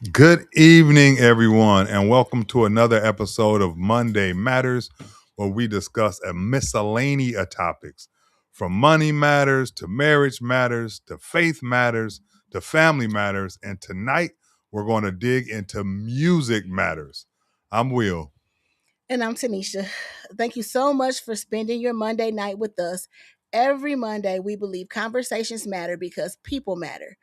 Good evening, everyone, and welcome to another episode of Monday Matters, where we discuss a miscellany of topics from money matters to marriage matters to faith matters to family matters. And tonight, we're going to dig into music matters. I'm Will. And I'm Tanisha. Thank you so much for spending your Monday night with us. Every Monday, we believe conversations matter because people matter.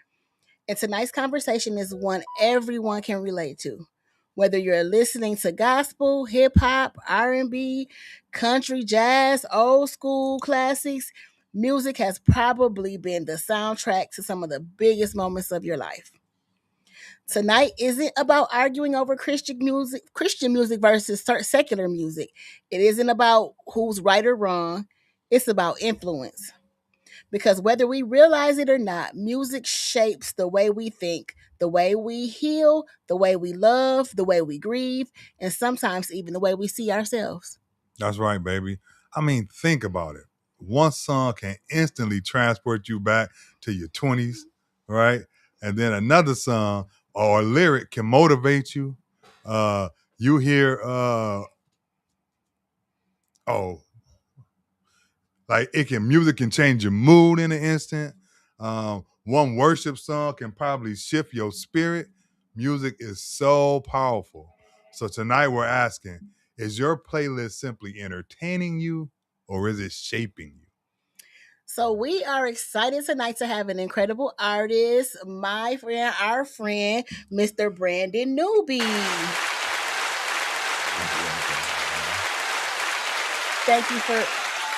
And tonight's conversation is one everyone can relate to. Whether you're listening to gospel, hip hop, R&B, country, jazz, old school classics, music has probably been the soundtrack to some of the biggest moments of your life. Tonight isn't about arguing over Christian music versus secular music. It isn't about who's right or wrong. It's about influence. Because whether we realize it or not, music shapes the way we think, the way we heal, the way we love, the way we grieve, and sometimes even the way we see ourselves. That's right, baby. I mean, think about it. One song can instantly transport you back to your 20s, right? And then another song or a lyric can motivate you. You hear, oh, like music can change your mood in an instant. One worship song can probably shift your spirit. Music is so powerful. So tonight we're asking, is your playlist simply entertaining you or is it shaping you? So we are excited tonight to have an incredible artist, my friend, our friend, Mr. Brandon Nuby.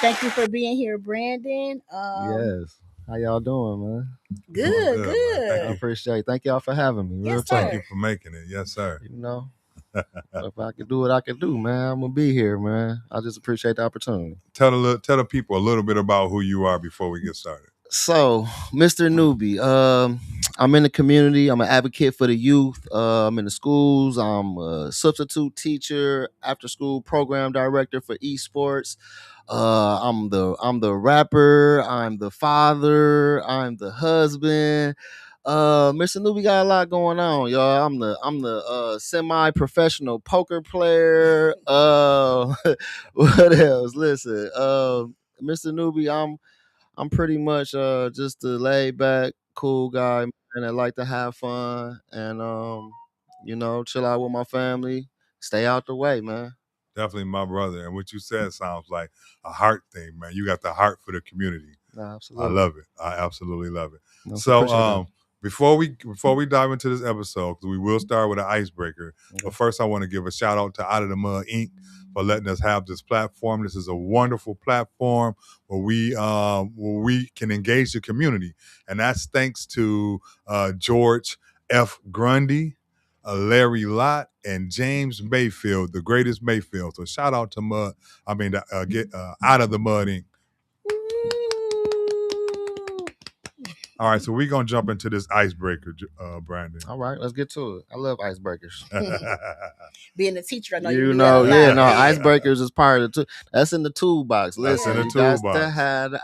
Thank you for being here, Brandon. Yes. How y'all doing, man? Doing Good, good, man. good. Thank I you. appreciate it. Thank y'all for having me. Real Yes, talk. Thank you sir. for making it. Yes, sir. You know, if I could do what I could do, man, I'm gonna be here, man. I just appreciate the opportunity. Tell the people a little bit about who you are before we get started. So, Mr. Newbie, I'm in the community. I'm an advocate for the youth. I'm in the schools. I'm a substitute teacher, after school program director for esports. I'm the rapper. I'm the father. I'm the husband. Mr. Newbie got a lot going on, y'all. I'm the semi-professional poker player. What else? Listen, Mr. Newbie, I'm pretty much just a laid back, cool guy, man. I like to have fun and chill out with my family, stay out the way, man. Definitely my brother. And what you said sounds like a heart thing, man. You got the heart for the community. Nah, I absolutely. love it. I absolutely love it. No, So appreciate that. before we dive into this episode, because we will start with an icebreaker. But first I want to give a shout out to Out of the Mud Inc. for letting us have this platform. This is a wonderful platform where we can engage the community. And that's thanks to George F. Grundy, Larry Lott, and James Mayfield, the greatest Mayfield. So shout out to get Out of the Mud Inc. All right, so we're gonna jump into this icebreaker, Brandon. All right, let's get to it. I love icebreakers. Being a teacher, I know you You do that a know, lot. yeah, no, icebreakers is part of the that's in the toolbox. That's Listen, in the you got to toolbox. have,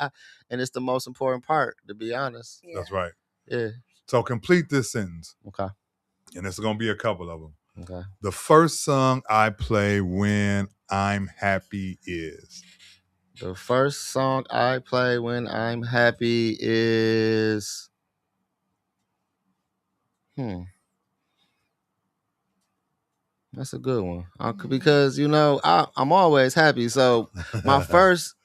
and it's the most important part, to be honest. Yeah. That's right. Yeah. So complete this sentence, Okay. and it's gonna be a couple of them. Okay. The first song I play when I'm happy is. The first song I play when I'm happy is That's a good one. Because I'm always happy. So my first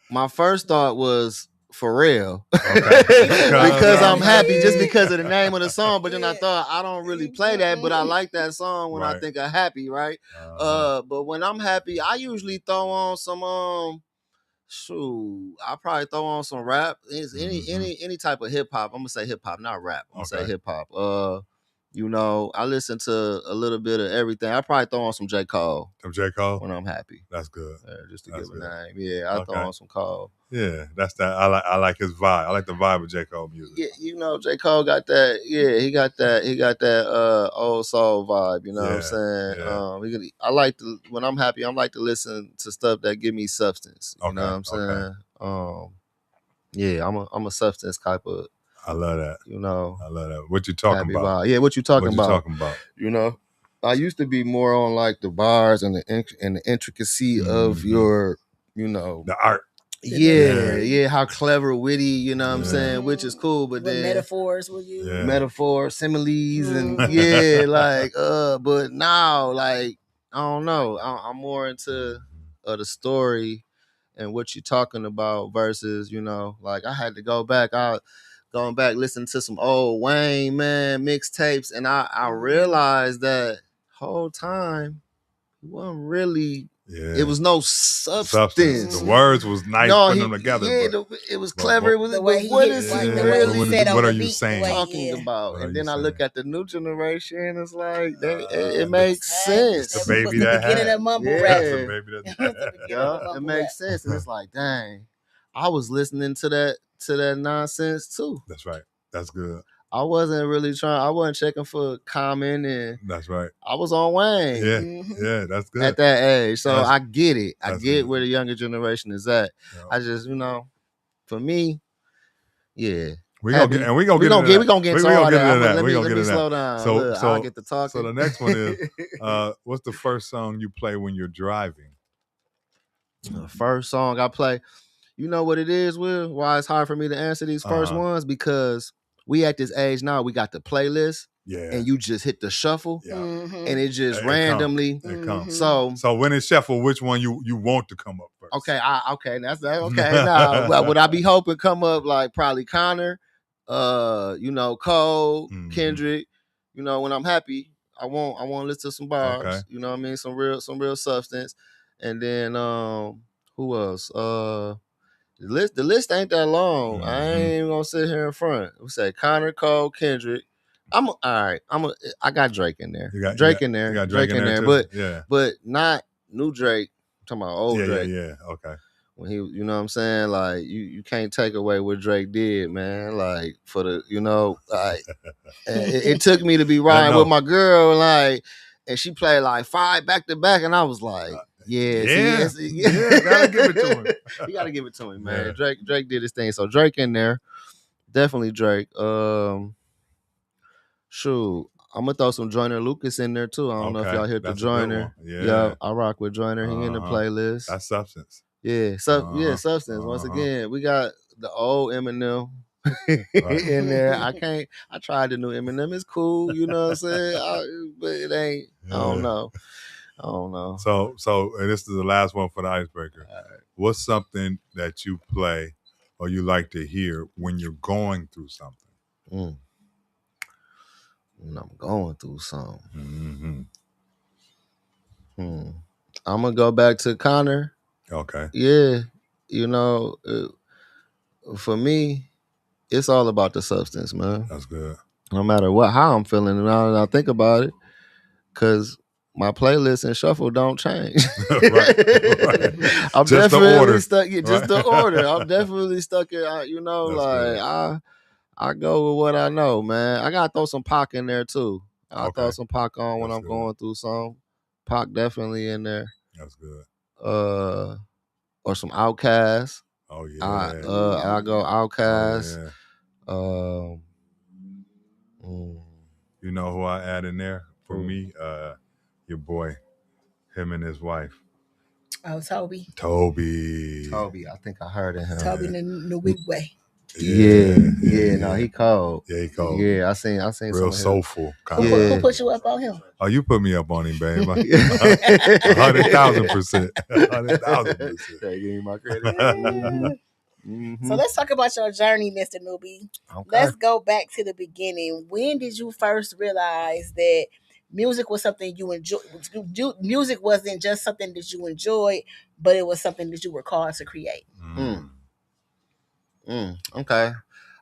thought was Pharrell. Okay. Because I'm happy just because of the name of the song. But then I Yeah. thought I don't really play that, but I like that song when I Right. think of happy, right? But when I'm happy, I usually throw on some shoot, I probably throw on some rap. It's any type of hip hop. I'm gonna say hip hop, not rap. I'm gonna say Okay. hip hop. I listen to a little bit of everything. I probably throw on some J. Cole From J. Cole. when I'm happy. That's good. Just to That's give a good. name. Yeah, I throw Okay. on some Cole. Yeah, that's that. I like his vibe. I like the vibe of J. Cole music. Yeah, J. Cole got that. Yeah, he got that old soul vibe. You know what I'm saying? Yeah. I like to when I'm happy. I like to listen to stuff that give me substance. You know Okay, what I'm saying? Yeah, I'm a substance type of I love that. You know, I love that. What you talking about? Yeah, what you talking about? Talking about? You know, I used to be more on like the bars and the intricacy of your, you know, the art. Yeah, how clever, witty, you know what I'm saying, which is cool, but what then metaphors will you? Metaphors, similes, and like, but now, like, I don't know, I'm more into the story and what you're talking about versus, you know, like I had to going back, listen to some old Wayne, man, mixtapes, and I realized that whole time it wasn't really. It was no substance. The words was nice putting them together. It was clever. The way what is he really? What are you saying? Talking about? And then I look at the new generation. It's like it makes sense. The baby that beginning of mumble rap. It makes sense, and it's like, dang, I was listening to that nonsense too. That's right. That's good. I wasn't really trying. I wasn't checking for Common, and that's right. I was on Wayne. Yeah, yeah, that's good at that age. So I get it. I get where the younger generation is at. Yeah. I just, you know, for me, yeah. We gonna get into that. Let me slow down. So I'll get to talking. So the next one is, what's the first song you play when you're driving? The first song I play. You know what it is, Will? Why it's hard for me to answer these first ones? Because we at this age now, we got the playlist. Yeah. And you just hit the shuffle. Yeah. And it just randomly. It comes. So when it's shuffle, which one you want to come up first? Okay, that's that. Okay, now would I be hoping come up like probably Connor, you know, Cole, Kendrick. You know, when I'm happy, I want to listen to some bars. Okay. You know what I mean? Some real substance. And then who else? The list ain't that long. I ain't even gonna sit here in front. We say Connor, Cole, Kendrick. All right. I got Drake in there. Drake in there. You got Drake in there, but not new Drake. I'm talking about old Drake. Yeah. Okay. When he, you know what I'm saying? Like you can't take away what Drake did, man. Like for the, you know, like it took me to be riding with my girl, like, and she played like 5 back to back, and I was like, gotta give it to him. You gotta give it to him, man. Yeah. Drake did his thing. So Drake in there. Definitely Drake. Shoot, I'm gonna throw some Joyner Lucas in there too. I don't know if y'all hit the Joyner. Yeah, I rock with Joyner. He in the playlist. That's substance. Yeah, substance. Once again, we got the old Eminem in there. I tried the new Eminem. It's cool, you know what I'm saying? But it ain't. Yeah. I don't know. So, and this is the last one for the icebreaker. Right. What's something that you play or you like to hear when you're going through something? When I'm going through something. I'm gonna go back to Connor. Okay. Yeah, you know, for me, it's all about the substance, man. That's good. No matter how I'm feeling, and I think about it, because my playlist and shuffle don't change. right. I'm just definitely stuck. Yeah, just the order. I'm definitely stuck in. You know, that's like good. I go with what I know, man. I gotta throw some Pac in there too. I throw some Pac on when I'm going through some. Pac definitely in there. That's good. Or some Outkast. Oh yeah. I go Outkast. Oh, yeah. You know who I add in there for me? Your boy, him and his wife. Oh, Toby. I think I heard of him. Toby in the Nuby way. Yeah. No, he cold. Yeah, he cold. Yeah, I seen real soulful. Who put you up on him? Oh, you put me up on him, babe. 100,000%. 100,000%. Give me my credit. So let's talk about your journey, Mr. Nuby. Okay. Let's go back to the beginning. When did you first realize that music was something you enjoyed? Music wasn't just something that you enjoyed, but it was something that you were called to create. Okay.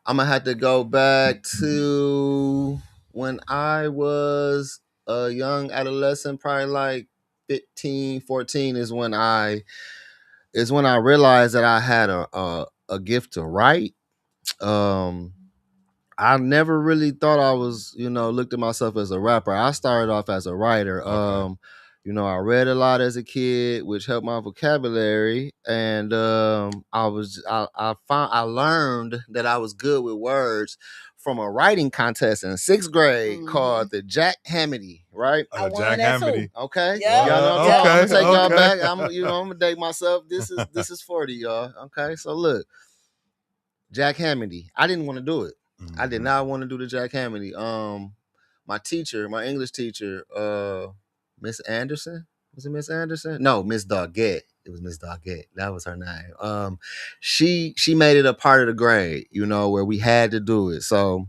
I'm gonna have to go back to when I was a young adolescent, probably like 15, 14 is when I realized that I had a gift to write. I never really thought I was, looked at myself as a rapper. I started off as a writer. Okay. I read a lot as a kid, which helped my vocabulary, and I learned that I was good with words from a writing contest in 6th grade called the Jack Hamady, right? I won Jack that Hamady. too. Okay, Yeah. y'all know what I'm Okay, talking. I'm gonna take y'all okay. back. I'm gonna date myself. This is 40, y'all. Okay, so look, Jack Hamady. I didn't want to do it. I did not want to do the Jack Hamady. My teacher, my English teacher, Miss Anderson. Was it Miss Anderson? No, Miss Doggett. It was Miss Doggett. That was her name. She made it a part of the grade, where we had to do it. So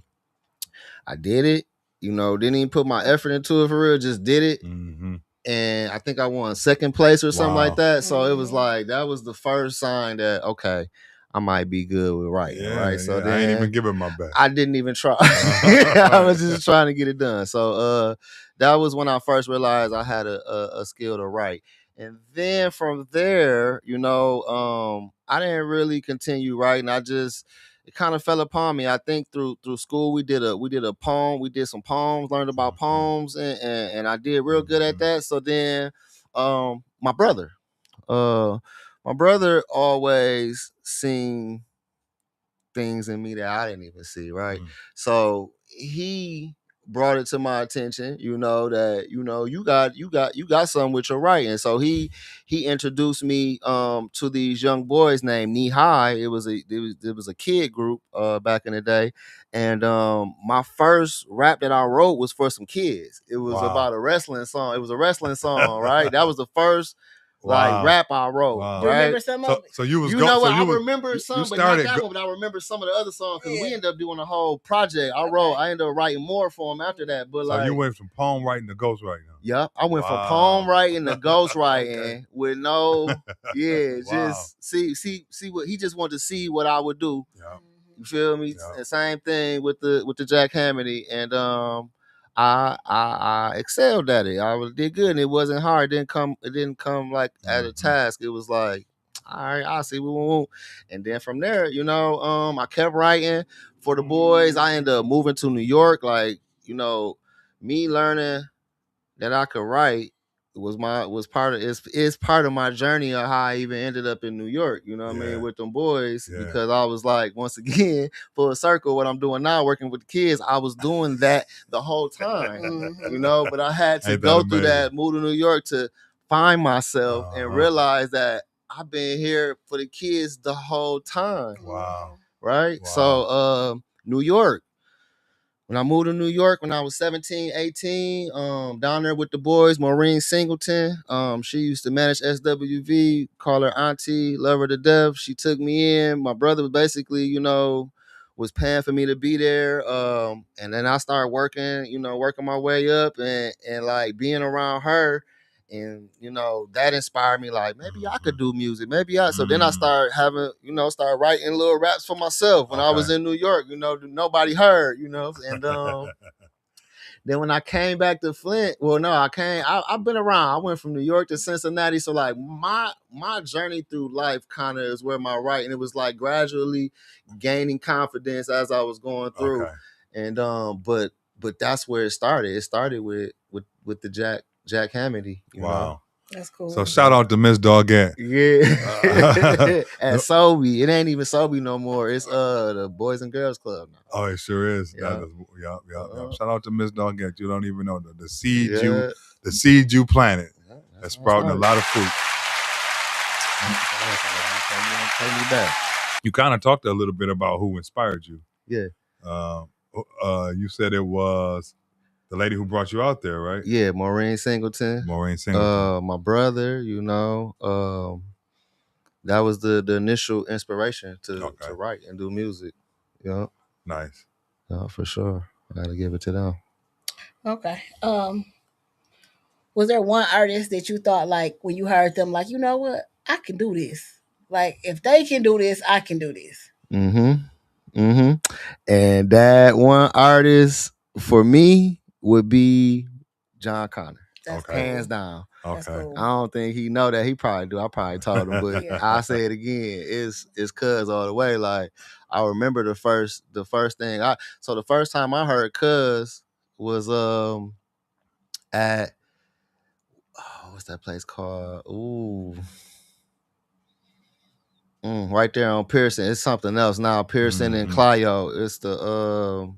I did it. Didn't even put my effort into it for real. Just did it. And I think I won 2nd place or something like that. So it was like, that was the first sign that, okay, I might be good with writing, right? So then I ain't even giving my best. I didn't even try. I was just trying to get it done. So that was when I first realized I had a skill to write. And then from there, I didn't really continue writing. It kind of fell upon me. I think through school we did a poem. We did some poems, learned about poems, and I did real good at that. So then my brother always seen things in me that I didn't even see, right? So he brought it to my attention, that you got something with your writing. So he introduced me to these young boys named Knee High. It was a kid group back in the day, and my first rap that I wrote was for some kids. It was about a wrestling song. It was a wrestling song, right? That was the first rap I wrote. Wow. Do you right? remember some of it? So you was I remember some, but not started that one. But I remember some of the other songs because we Yeah. ended up doing a whole project. I ended up writing more for them after that. But So you went from poem writing to ghost writing. yeah, I went from poem writing to ghost writing Okay. with no, Wow. just see what he just wanted to see what I would do. Yeah. You feel me? Yeah. And same thing with the Jack Hamady, and I excelled at it. I did good, and it wasn't hard. It didn't come like at a task. It was like, all right, I'll see what we want. And then from there, I kept writing for the boys. I ended up moving to New York. Like, me learning that I could write was part of is part of my journey of how I even ended up in New York, what I mean, with them boys, because I was like, once again, full circle, what I'm doing now, working with the kids, I was doing that the whole time, but I had to go through that, move to New York to find myself and realize that I've been here for the kids the whole time. Wow. Right? Wow. So New York. When I moved to New York when I was 17, 18, down there with the boys, Maureen Singleton, she used to manage SWV, call her auntie, love her to death. She took me in. My brother basically, was paying for me to be there. And then I started working, working my way up and like being around her. And, that inspired me, like, maybe I could do music. So then I started having, started writing little raps for myself when I was in New York, nobody heard, and then when I came back to Flint, I've been around. I went from New York to Cincinnati. So like my journey through life kind of is where my writing, it was like gradually gaining confidence as I was going through. And but that's where it started. It started with the Jack Hamady, you know. That's cool. So shout out to Miss Doggett. Yeah. At Sobe. It ain't even Sobe no more. It's the Boys and Girls Club now. Oh, it sure is. Yeah. Shout out to Miss Doggett. You don't even know the seed you planted. That's sprouting a lot of fruit. Take me back. You kind of talked a little bit about who inspired you. Yeah. You said it was the lady who brought you out there, right? Yeah, Maureen Singleton. My brother, that was the initial inspiration to write and do music. Yeah. Nice. Yeah, for sure. I gotta give it to them. Okay. Was there one artist that you thought, like, when you heard them, like, you know what, I can do this. Like, if they can do this, I can do this. And that one artist for me would be John Connor. That's hands down. That's cool. I don't think he know that. He probably do. I probably told him, but I'll say it again. It's Cuz all the way. Like, I remember the first thing. So the first time I heard Cuz was at that place called? Right there on Pearson. It's something else now. Pearson and Clio. It's the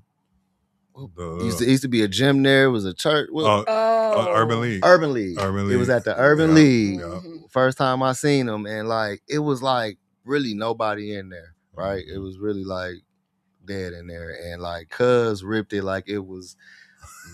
used to be a gym there. It was a church. Urban League. Urban League. It was at the Urban League. First time I seen them, and like it was like really nobody in there, right? It was really like dead in there, and like Cuz ripped it like it was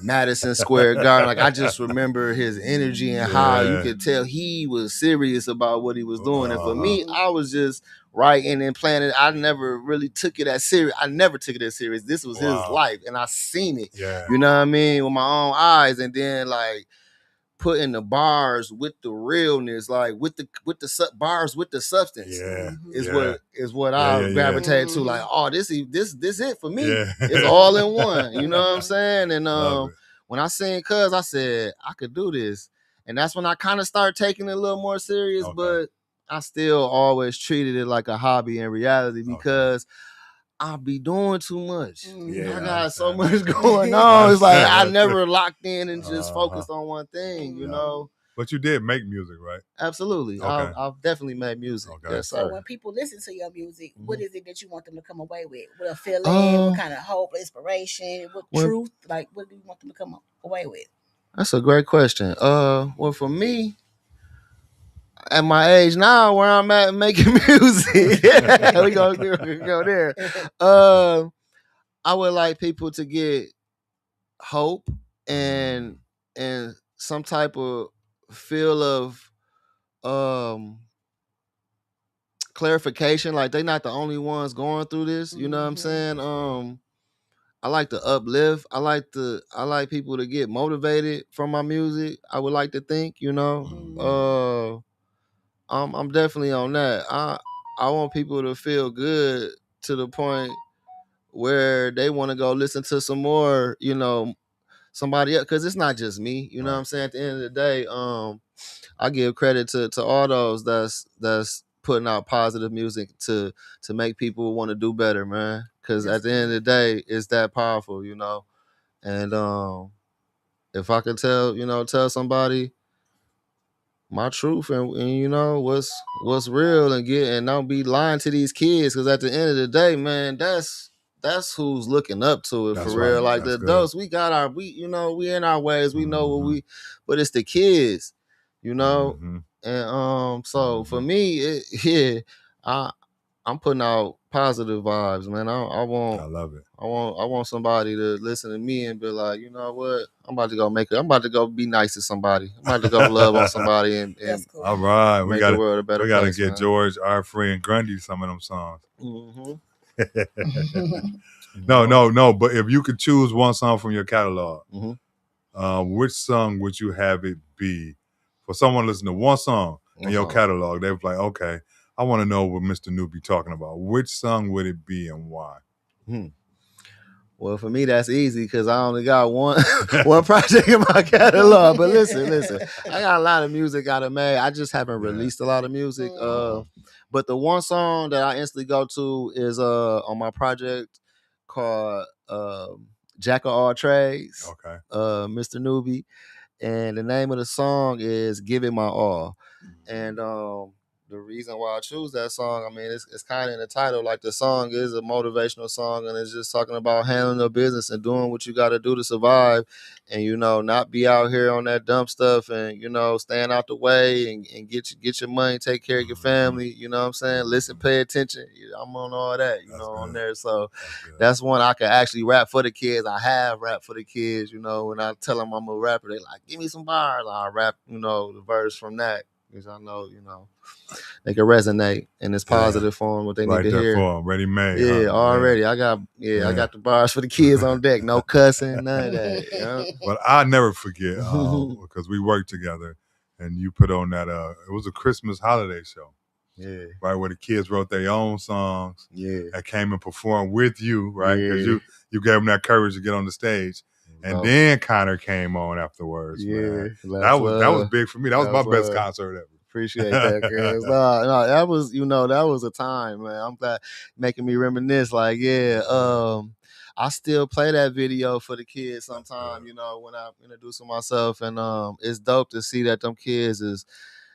Madison Square Garden. Like I just remember his energy and how you could tell he was serious about what he was doing. And for me, I was just writing and planning. I never really took it as serious. I never took it as serious. This was his life, and I seen it. You know what I mean, with my own eyes. And then like putting the bars with the realness, like with the bars with the substance, is what I gravitate to. Like, oh, this it for me. It's all in one. You know what I'm saying? And when I seen Cuz, I said I could do this, and that's when I kind of started taking it a little more serious. But I still always treated it like a hobby in reality because I be doing too much. I got so much going on. It's like I never locked in and just focused on one thing, you know. But you did make music, right? Absolutely. I've definitely made music. Yes, sir. So when people listen to your music, what is it that you want them to come away with? What a feeling? What kind of hope, inspiration? What truth? Like, what do you want them to come away with? That's a great question. Well, for me, at my age now, where I'm at making music, we go there. I would like people to get hope and some type of feel of clarification. Like they're not the only ones going through this. You know what I'm saying? I like to uplift. I like people to get motivated from my music. I would like to think, you know. I'm definitely on that. I want people to feel good to the point where they want to go listen to some more, you know, somebody else, because it's not just me. You know what I'm saying? At the end of the day, I give credit to all those that's putting out positive music to make people want to do better, man. Because at the end of the day, it's that powerful, you know. And if I could tell somebody my truth and you know what's real and don't be lying to these kids, because at the end of the day, man, that's who's looking up to it. That's for real. Like that's the adults, good. We in our ways, we know what but it's the kids, you know. And so for me, I'm putting out positive vibes, man. I love it. I want somebody to listen to me and be like, you know what? I'm about to go I'm about to go be nice to somebody. I'm about to go love on somebody and cool. All right, make the world a better place. We gotta get man. George, our friend Grundy, some of them songs. No. But if you could choose one song from your catalog, which song would you have it be? For someone listening to one song in your catalog, they're like, okay, I want to know what Mr. Nuby talking about. Which song would it be and why? Well, for me, that's easy because I only got one project in my catalog. But listen, I got a lot of music I done made. I just haven't released a lot of music. But the one song that I instantly go to is on my project called Jack of All Trades. Okay. Mr. Nuby. And the name of the song is Give It My All. And the reason why I choose that song, I mean, it's kind of in the title. Like the song is a motivational song, and it's just talking about handling your business and doing what you got to do to survive, and you know, not be out here on that dumb stuff, and you know, staying out the way and get your money, take care of your family. You know what I'm saying? Listen, pay attention. I'm on all that, you know, on there. So that's one I can actually rap for the kids. I have rap for the kids. You know, when I tell them I'm a rapper, they like, give me some bars. I rap, you know, the verse from that. Because I know, you know, they can resonate in this positive form, what they need to hear. For them, ready made. Yeah, already. I got the bars for the kids on deck. No cussing, none of that. You know? But I never forget because we worked together, and you put on that. It was a Christmas holiday show. Yeah. Right, where the kids wrote their own songs. Yeah. That came and performed with you, right? Because you gave them that courage to get on the stage. And then Connor came on afterwards. Yeah, man. That was big for me. That was my best concert ever. Appreciate that, guys. No, that was a time, man. I'm glad making me reminisce. Like, I still play that video for the kids sometimes, you know, when I'm introducing myself, and it's dope to see that them kids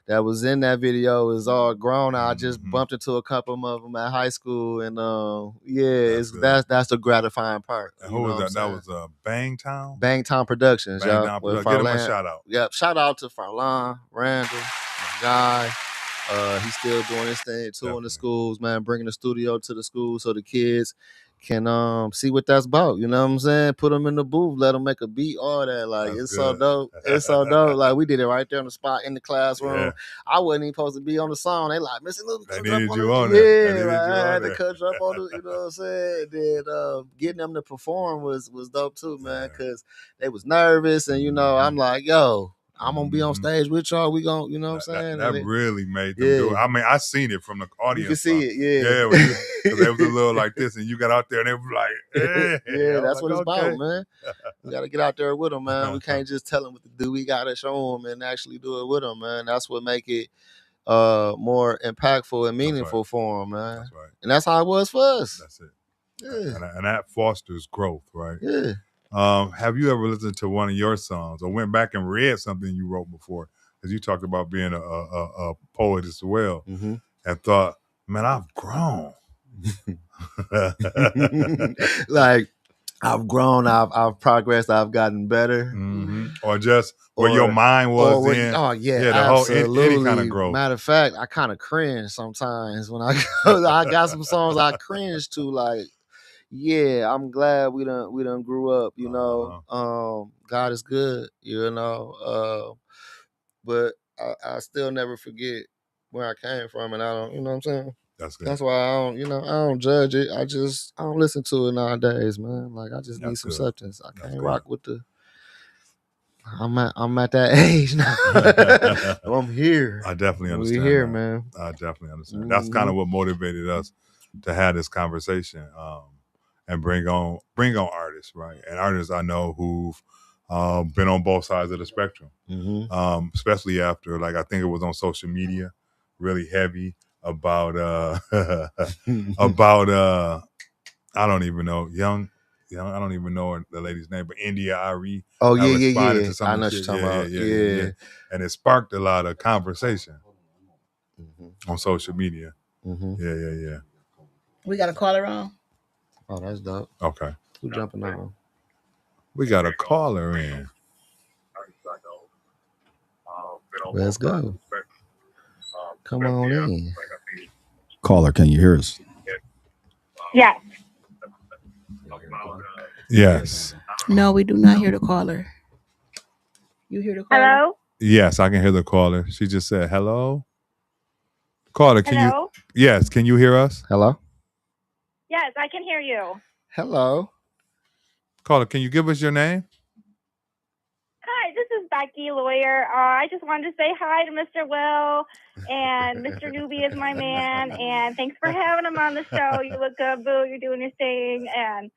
that was in that video is all grown. I just bumped into a couple of them at high school, and that's the gratifying part. And who was that? That was Bangtown? Bangtown Productions, Bangtown y'all. Productions. Give him a shout out. Yep, shout out to Farlan, Randall, my guy. He's still doing his thing too in the schools, man, bringing the studio to the schools so the kids can see what that's about. You know what I'm saying? Put them in the booth, let them make a beat, all that. Like, it's so dope. It's so dope. Like, we did it right there on the spot in the classroom. Yeah. I wasn't even supposed to be on the song. They like, Mr. Nuby, they needed you on there. Yeah, like, I had to cut up on it. You know what I'm saying? Then getting them to perform was dope too, man, because they was nervous, and you know, I'm like, yo, I'm gonna be on stage with y'all. We gonna, you know what I'm saying? That really made them do it. I mean, I seen it from the audience. You can see it, yeah. Yeah, because they was a little like this, and you got out there, and they was like, yeah, that's what it's about, man. We gotta get out there with them, man. We can't just tell them what to do. We gotta show them and actually do it with them, man. That's what make it more impactful and meaningful for them, man. That's right. And that's how it was for us. That's it. Yeah. And that fosters growth, right? Yeah. Have you ever listened to one of your songs or went back and read something you wrote before? Because you talked about being a poet as well, and thought, man, I've grown. Like, I've grown, I've progressed, I've gotten better. Or just where your mind was in. Oh, yeah, the absolutely. Whole any kind of growth. Matter of fact, I kind of cringe sometimes when I got some songs I cringe to, like, yeah, I'm glad we done grew up, you know. God is good, you know. But I still never forget where I came from, and I don't, you know what I'm saying? That's good. That's why I don't, you know, I don't judge it. I don't listen to it nowadays, man. Like, I just need some substance. I can't rock with the. I'm at that age now. I'm here. I definitely understand. We're here, man. I definitely understand. That's kind of what motivated us to have this conversation. And bring on artists, right? And artists I know who've been on both sides of the spectrum, especially after, like, I think it was on social media, really heavy about about I don't even know I don't even know the lady's name, but India Ari. Oh yeah. I know what you're talking about. Yeah. And it sparked a lot of conversation on social media. Yeah. We got a caller on. Oh, that's dope. Okay. Who jumping on? We got a caller in. Let's go. Come on in. Caller, can you hear us? Yes. Yes. No, we do not hear the caller. You hear the caller? Hello? Yes, I can hear the caller. She just said hello. Caller, can Hello? you? Yes, can you hear us? Hello? Yes, I can hear you. Hello. Caller, can you give us your name? Hi, this is Becky, lawyer. I just wanted to say hi to Mr. Will, and Mr. Nuby is my man, and thanks for having him on the show. You look good, boo. You're doing your thing, and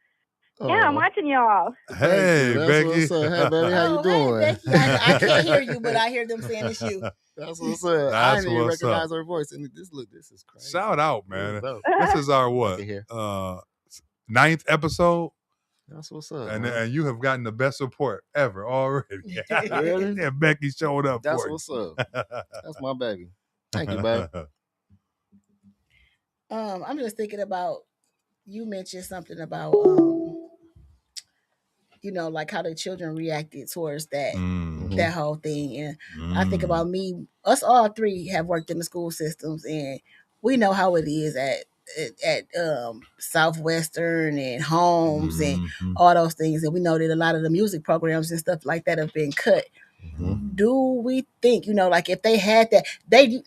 yeah, I'm watching y'all. Hey, Becky. What's up. Hey, baby, how you doing? Hey, Becky. I can't hear you, but I hear them saying it's you. That's what's up. I didn't even recognize her voice. And this is crazy. Shout out, man. This is our what? 9th episode. That's what's up. And you have gotten the best support ever already. Really? Yeah, Becky showed up. That's what's up. That's my baby. Thank you, baby. I'm just thinking about, you mentioned something about you know, like how the children reacted towards that that whole thing. And I think about me, us all three have worked in the school systems, and we know how it is at Southwestern and Holmes and all those things. And we know that a lot of the music programs and stuff like that have been cut. Do we think, you know, like if they had that, they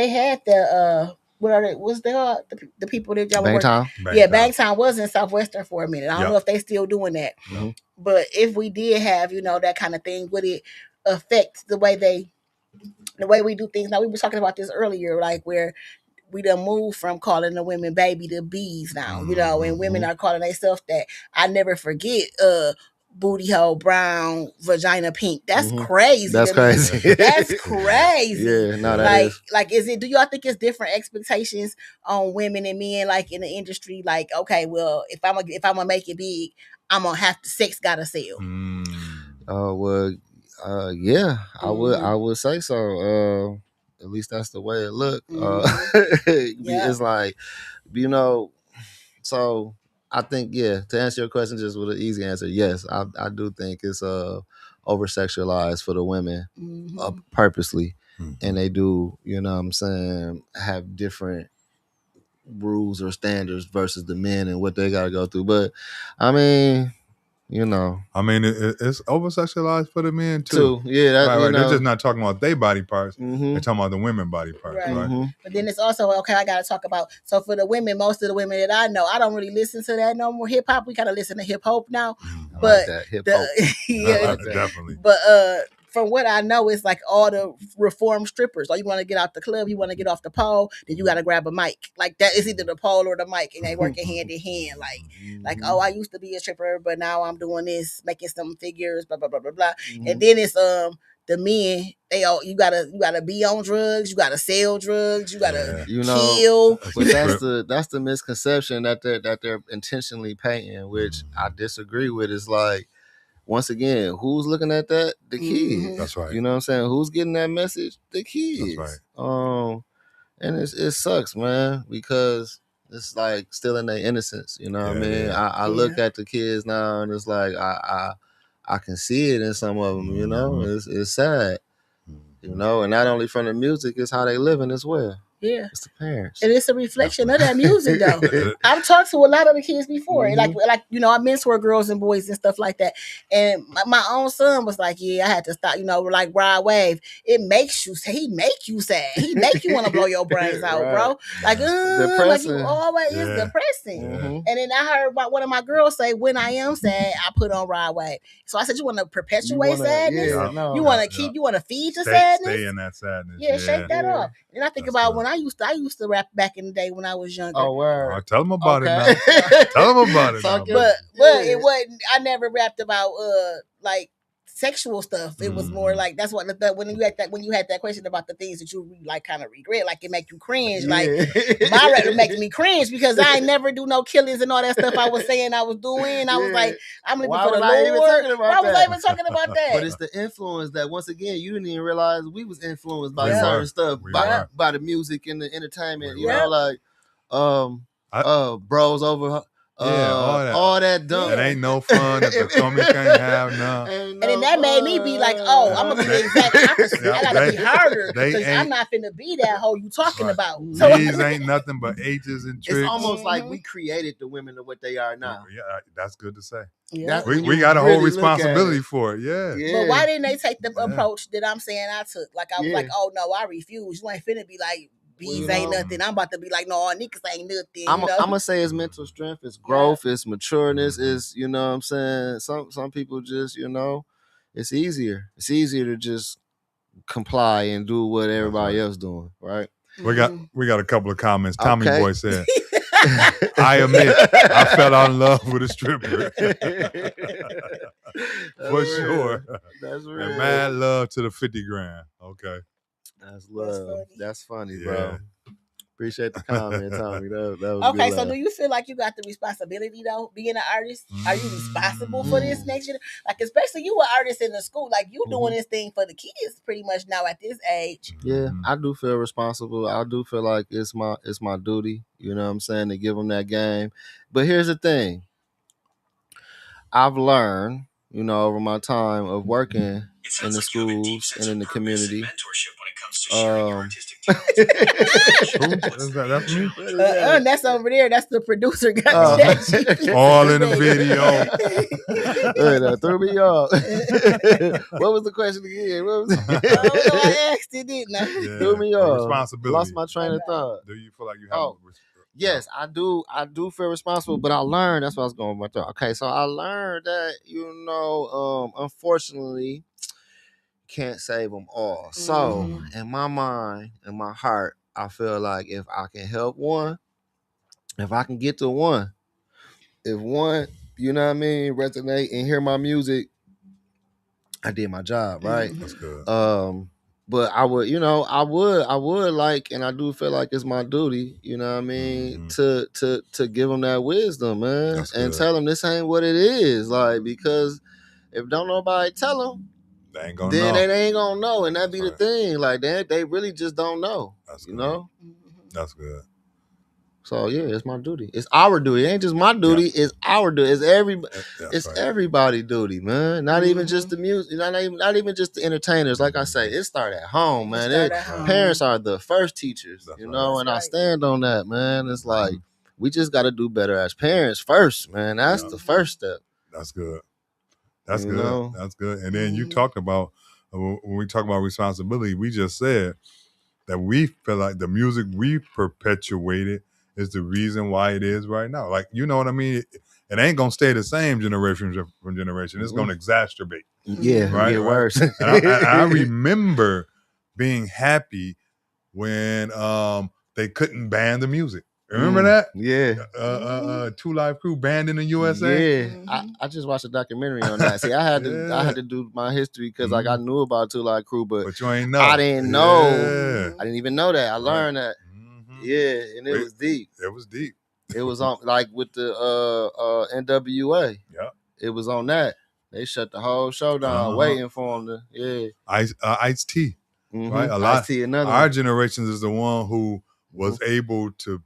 had the what are they? Was there the people that y'all were working? Yeah, Bangtown was in Southwestern for a minute. I don't know if they still doing that. But if we did have, you know, that kind of thing, would it affect the way we do things? Now, we were talking about this earlier, like where we done moved from calling the women baby to bees now, you know, and women are calling themselves that. I never forget booty hole brown, vagina pink. That's Mhm. crazy. That's to me. crazy. That's crazy. Yeah, no, that like, is. like, is it? Do y'all think it's different expectations on women and men, like in the industry? Like, okay, well, if I'm gonna make it big, I'm gonna have to sex gotta sell. Well, yeah, Mhm. I would say so. At least that's the way it look. Yeah. It's like, you know, so I think, yeah, to answer your question just with an easy answer, yes, I do think it's over sexualized for the women Mhm. purposely, and they do, you know what I'm saying, have different rules or standards versus the men and what they got to go through. But I mean, you know, I mean, it's over sexualized for the men too. yeah, that, Right. you They're know, just not talking about their body parts. mhm. They're talking about the women body parts, right? But then it's also okay. I got to talk about, so for the women, most of the women that I know, I don't really listen to that no more. Hip hop, we kind of listen to hip hop now. I But like that hip hop. yeah, Definitely. But from what I know, it's like all the reformed strippers. Or you want to get out the club, you want to get off the pole, then you got to grab a mic. Like that is either the pole or the mic, and they working hand in hand. Like oh, I used to be a stripper, but now I'm doing this, making some figures, blah blah blah blah blah. And then it's the men, they all you gotta be on drugs, you gotta sell drugs, you gotta kill. But that's the misconception that they're intentionally painting, which I disagree with. Is like, once again, who's looking at that? The kids. That's right. You know what I'm saying? Who's getting that message? The kids. That's right. And it sucks, man, because it's like stealing their innocence. You know what I mean? I look at the kids now, and it's like I can see it in some of them. You know, it's sad. You know, and not only from the music, it's how they living as well. Yeah, it's the parents, and it's a reflection of that music, though. I've talked to a lot of the kids before, like you know, I mentor girls and boys and stuff like that. And my own son was like, "Yeah, I had to stop." You know, like Ride Wave, it makes you sad. He make you sad. He make you want to blow your brains out, bro. Like, like you always is depressing. And then I heard about one of my girls say, "When I am sad, I put on Ride Wave." So I said, "You want to perpetuate sadness? You want to keep? You want to feed the sadness? Stay in that sadness. Yeah, shake that off." And I think about when I used to rap back in the day when I was younger. Oh, word. Tell them about it now. Tell them about it now. But it wasn't. I never rapped about like sexual stuff. It was more like that's what when you had that question about the things that you like kind of regret, like it make you cringe. Like my rap making me cringe because I ain't never do no killings and all that stuff I was saying I was doing. I was like, I'm living for the Lord. Why was I even talking about that? But it's the influence that once again you didn't even realize we was influenced by certain stuff, by the music and the entertainment. You know, like bros over. All that dumb. It ain't no fun if the homie can't have none. And then that made me be like, oh, I'm gonna be the exact opposite. I gotta be harder because I'm not finna be that hoe you talking about. So these ain't nothing but ages and tricks. It's almost like we created the women to what they are now. Yeah, that's good to say. Yeah. We got a whole responsibility for it. Yeah. But why didn't they take the approach that I'm saying I took? Like I was like, oh no, I refuse. You ain't finna be like, bees ain't nothing. I'm about to be like, no, niggas ain't nothing. I'm gonna say it's mental strength, it's growth, it's matureness, it's, you know what I'm saying? Some people just, you know, it's easier. It's easier to just comply and do what everybody else doing, right? We got a couple of comments. Tommy Boy said, I admit I fell out in love with a stripper. For sure. That's real. And mad love to the 50 grand. Okay. That's love. That's funny, bro. Appreciate the comment, Tommy. That was okay. Good So, do you feel like you got the responsibility though, being an artist? Are you responsible for this next year? Like, especially you, an artist in the school, like you doing this thing for the kids, pretty much now at this age. Yeah, I do feel responsible. I do feel like it's my duty. You know what I'm saying, to give them that game. But here's the thing. I've learned, you know, over my time of working in the schools and in the community. That's me. That's over there. That's the producer. All in the video. That threw me off. What was the question again? What was I asked it, didn't I? Threw me off. Responsibility. Lost my train of thought. Do you feel like you have? Yes, I do. I do feel responsible, but I learned. That's what I was going with. Okay, so I learned that, you know, unfortunately, can't save them all. So in my mind, in my heart, I feel like if I can help one, if I can get to one, if one you know what I mean, resonate and hear my music, I did my job, right? That's good. But I would, I would like, and I do feel like it's my duty, you know what I mean, to give them that wisdom, man, That's and good. tell them this ain't what it is, like, because if don't nobody tell them, they ain't gonna then know. they ain't gonna know, and that be That's the thing, like they really just don't know, That's you good. know. That's good. So yeah, it's my duty. It's our duty. It ain't just my duty. Yeah. It's our duty. It's That's right. everybody's duty, man. Not even just the music. Not even just the entertainers. Like I say, it start at home, man. Parents are the first teachers, That's you right. know. That's and I right. stand on that, man. It's like we just got to do better as parents first, man. That's the first step. That's good. That's You good. know? That's good. And then you talked about when we talk about responsibility, we just said that we feel like the music we perpetuated is the reason why it is right now. Like, you know what I mean? It ain't gonna stay the same generation from generation. It's gonna exacerbate. Yeah, Right. get worse. And I remember being happy when they couldn't ban the music. Remember that? Yeah. 2 Live Crew banned in the USA. Yeah, I just watched a documentary on that. See, I had to do my history because like I knew about 2 Live Crew, but you ain't know. I didn't know. Yeah. I didn't even know that. I learned that. Yeah, and it was deep. It was deep. It was on like with the NWA. Yeah. It was on that. They shut the whole show down, waiting for them to. Ice-T. Right. A lot. Ice-T, another our one. generation is the one who was able to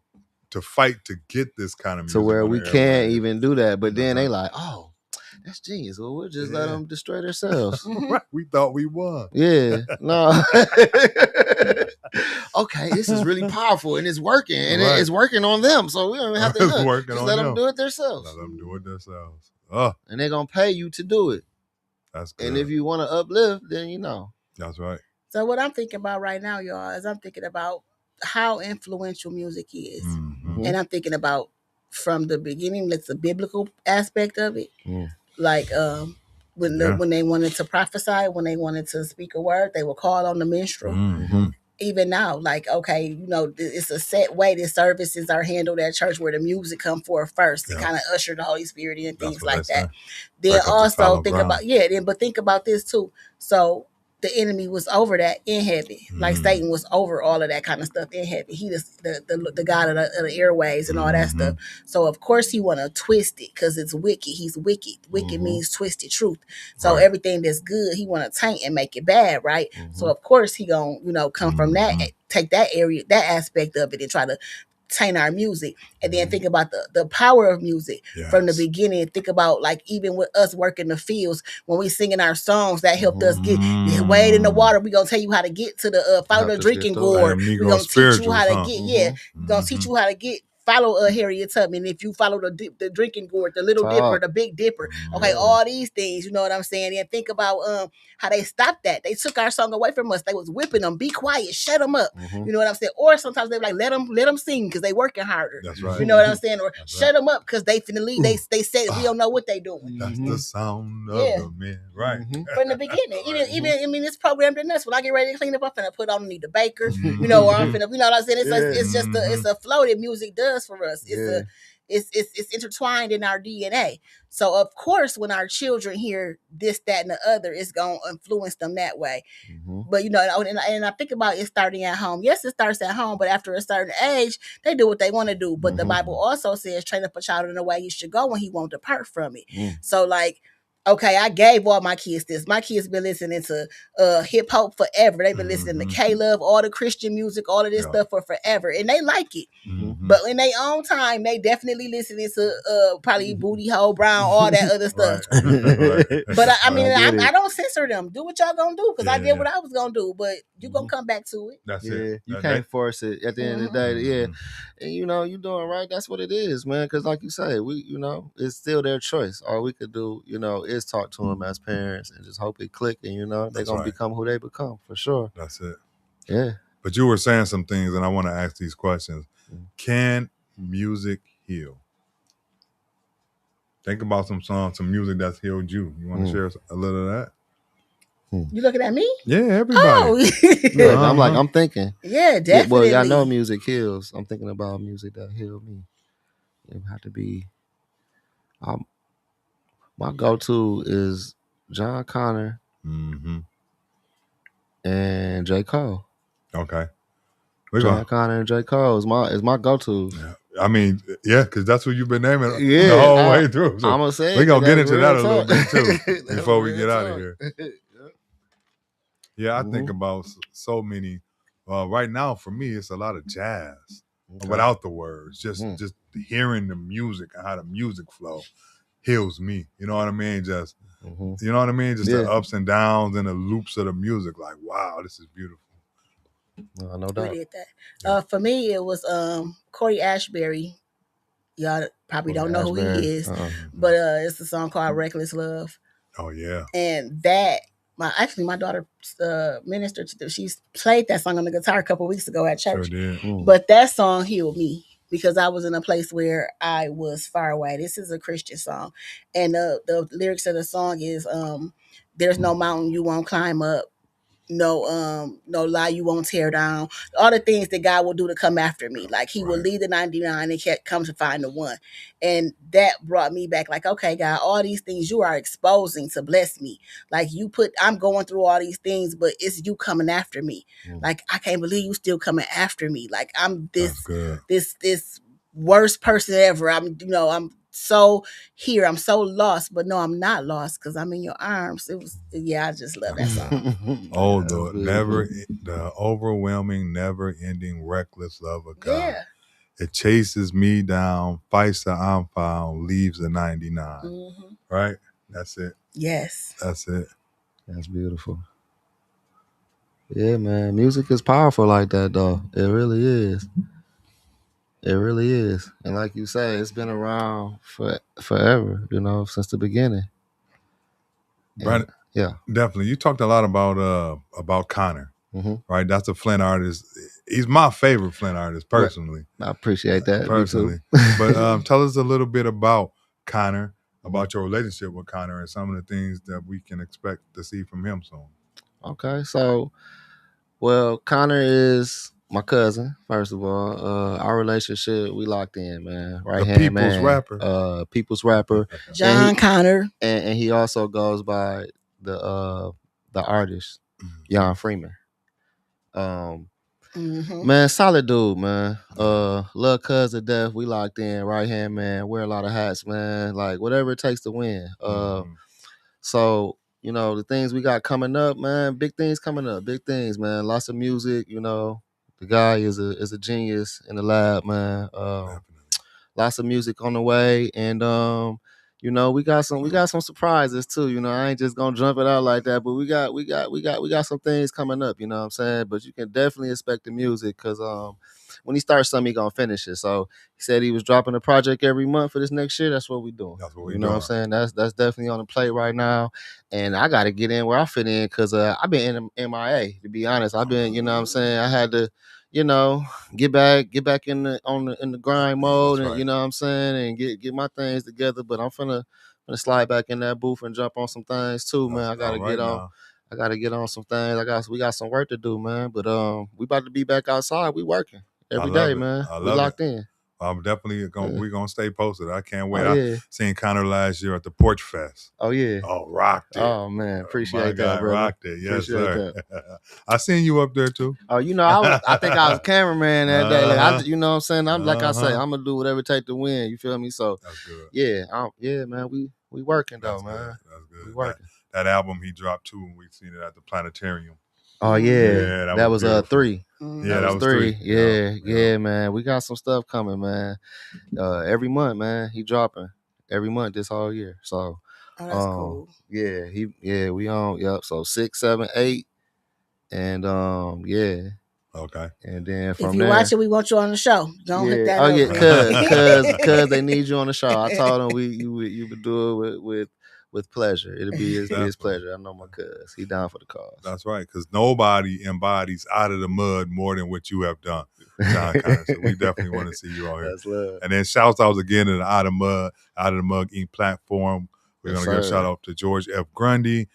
fight to get this kind of music to where we can't even do that. But then they right. like, oh, that's genius. Well, we'll just let them destroy themselves. Right. We thought we won. Yeah. No. Okay, this is really powerful and it's working. And it's working on them. So we don't even have to look. Just let them do it themselves. Let them do it themselves. Oh. And they're going to pay you to do it. That's good. And if you want to uplift, then you know. That's right. So what I'm thinking about right now, y'all, is I'm thinking about how influential music is. And I'm thinking about from the beginning, it's the biblical aspect of it. Like when they wanted to prophesy, when they wanted to speak a word, they would call on the minstrel. Even now, like, okay, you know, it's a set way that services are handled at church where the music come forth first to kind of usher the Holy Spirit in, things like that. Then also think about, but think about this too. So the enemy was over that in heaven. Like Satan was over all of that kind of stuff in heaven. He just the god of the airways and all that stuff. So of course he want to twist it because it's wicked. He's wicked. Wicked means twisted truth. So everything that's good, he want to taint and make it bad, right? So of course he gonna, come from that, take that area, that aspect of it, and try to taint our music. And then think about the power of music from the beginning. Think about like even with us working the fields when we singing our songs that helped us get wade in the water. We gonna tell you how to get to the follow the drinking gourd. We gonna teach you how to get we gonna teach you how to get follow Harriet Tubman. If you follow the drinking gourd, the Little Dipper, the Big Dipper, okay, all these things, you know what I'm saying? And think about how they stopped that. They took our song away from us. They was whipping them. Be quiet, shut them up. You know what I'm saying? Or sometimes they like let them sing because they working harder. That's right. You know what I'm saying? Or shut them up because they finna leave. They said we don't know what they doing. That's the sound of the men, right? From the beginning, even I mean, it's programmed in us. When I get ready to clean up, I'm finna put on Anita Baker, you know, or I'm finna, you know what I'm saying? It's just it's a flow that music does for us. It's intertwined in our DNA. So of course, when our children hear this, that, and the other, it's gonna influence them that way. But you know, and I think about it starting at home. Yes, it starts at home, but after a certain age, they do what they want to do. But the Bible also says, "Train up a child in the way he should go, when he won't depart from it." So like, okay, I gave all my kids this. My kids been listening to hip hop forever. They've been listening to K-Love, all the Christian music, all of this stuff for forever, and they like it. But in their own time, they definitely listening to probably Booty Hole Brown, all that other stuff. But I mean, I don't censor them. Do what y'all gonna do because I did what I was gonna do. But you gonna come back to it. That's it. You can't force it. At the end of the day, and you know you doing right. That's what it is, man. Because like you say, it's still their choice. All we could do, is talk to them as parents and just hope it click, and they're gonna become who they become for sure. That's it. Yeah. But you were saying some things, and I want to ask these questions. Can music heal? Think about some songs, some music that's healed you. You want to share a little of that? You looking at me? Yeah, everybody. I'm thinking. Yeah, definitely. Well, I know music heals. I'm thinking about music that healed me. It would have to be. My go-to is John Connor Mm-hmm. and J. Cole. Okay. John Connor and J. Cole is my go-to. Yeah. I mean, yeah, because that's what you've been naming Yeah, the whole way through. So I'm gonna say we're gonna get that's into that real a little talk. bit too before we Real get out of talk. here. Yep. Yeah, I think about so many. Right now, for me, it's a lot of jazz Okay. without the words. Just hearing the music and how the music flow heals me. You know what I mean? Just you know what I mean? Just the ups and downs and the loops of the music. Like, wow, this is beautiful. No doubt. We did that. For me, it was Corey Ashbury. Y'all probably don't know who he is, but it's a song called "Reckless Love." Oh yeah. And that my daughter ministered to them. She played that song on the guitar a couple weeks ago at church. Sure did. But that song healed me because I was in a place where I was far away. This is a Christian song, and the lyrics of the song is "There's no mountain you won't climb up. No lie you won't tear down. All the things that God will do to come after me. Like he will leave the 99 and come to find the one." And that brought me back like, okay, God, all these things you are exposing to bless me. Like I'm going through all these things, but it's you coming after me. Like I can't believe you still coming after me. Like I'm this worst person ever. I'm so here. I'm so lost, but no, I'm not lost because I'm in your arms. I just love that song. The overwhelming, never-ending, reckless love of God. Yeah. It chases me down, fights till I'm found, leaves the 99. Right? That's it. Yes. That's it. That's beautiful. Yeah, man. Music is powerful like that, though. It really is. It really is. And like you say, it's been around forever, since the beginning. Brandon, yeah. Definitely. You talked a lot about Connor, right? That's a Flint artist. He's my favorite Flint artist, personally. I appreciate that. Personally. But tell us a little bit about Connor, about your relationship with Connor, and some of the things that we can expect to see from him soon. Okay, so, Connor is my cousin, first of all. Our relationship, we locked in, man. Right hand people's man. rapper. People's rapper. John Connor. And he also goes by the artist, Jan Freeman. Man, solid dude, man. Love cuz to death. We locked in, right hand man. Wear a lot of hats, man. Like whatever it takes to win. So, the things we got coming up, man. Big things coming up. Big things, man. Lots of music. The guy is a genius in the lab, man. Lots of music on the way, and we got some surprises too. I ain't just gonna jump it out like that, but we got some things coming up. You know what I'm saying? But you can definitely expect the music because when he starts something, he gonna finish it. So he said he was dropping a project every month for this next year. That's what we doing. That's what we doing. What I'm saying? That's definitely on the plate right now, and I got to get in where I fit in because I've been in MIA. To be honest, I've been. You know what I'm saying? I had to. Get back in the grind mode, and you know what I'm saying, and get my things together. But I'm finna slide back in that booth and jump on some things too, man. I gotta get on. I gotta get on some things. We got some work to do, man. But we about to be back outside. We working every day, man. We locked in. I'm definitely we're gonna stay posted. I can't wait. I seen Connor last year at the Porch Fest. Oh yeah. Oh, rocked it. Oh man, appreciate that, brother. Rocked it. Yes, sir. I seen you up there too. Oh, I think I was cameraman that day. Like, you know what I'm saying? I'm like I say, I'm gonna do whatever it take to win. You feel me? So that's good. Yeah, man. We working though, man. That's good. We working. That album he dropped too, and we've seen it at the planetarium. Oh yeah, that was 3. Yeah, that was 3. Yeah, man. We got some stuff coming, man. Every month, man. He dropping every month this whole year. So, that's cool. Yeah, we on. Yep. So 6, 7, 8, and yeah. Okay. And then from if you there, watch it, we want you on the show. Don't hit that. Oh yeah, cause they need you on the show. I told them you would do it with pleasure. It'll be his pleasure. I know my cuz. He down for the cause. That's right, because nobody embodies Out of the Mud more than what you have done, John Connor. So we definitely want to see you on here. That's love. And then shouts out again to the Out of the Mud Inc. platform. We're going to give a shout out to George F. Grundy,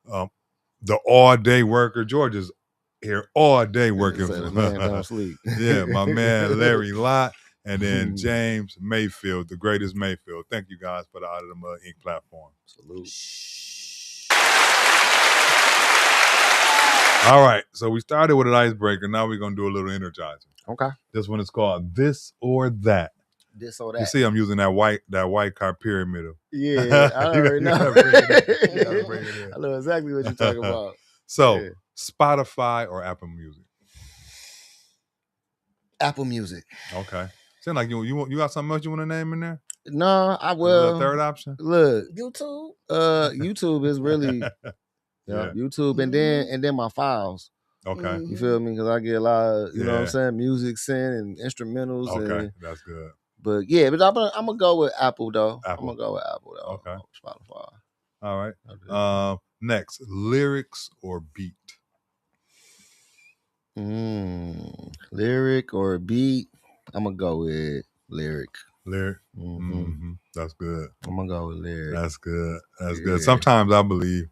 the all-day worker. George is here all day working. Man don't sleep. Yeah, my man Larry Lott. And then James Mayfield, the greatest Mayfield. Thank you guys for the Out of the Mud Inc. platform. Salute. All right, so we started with an icebreaker. Now we're going to do a little energizer. Okay. This one is called This or That. This or that. You see I'm using that white car pyramid. Yeah, I already know. You gotta bring it in. I know exactly what you're talking about. So, Spotify or Apple Music? Apple Music. Okay. Sound like you got something else you want to name in there? No, I will. Third option? Look, YouTube. YouTube is really YouTube, and then my files. Okay. You feel me? Because I get a lot of, you know what I'm saying, music sent and instrumentals. Okay, that's good. But yeah, but I'm gonna go with Apple though. I'm gonna go with Apple though. Okay. Spotify. All right. Next, lyrics or beat? Lyric or beat? I'm gonna go with lyric. Lyric. That's good. I'm gonna go with lyric. That's good. That's good. Sometimes I believe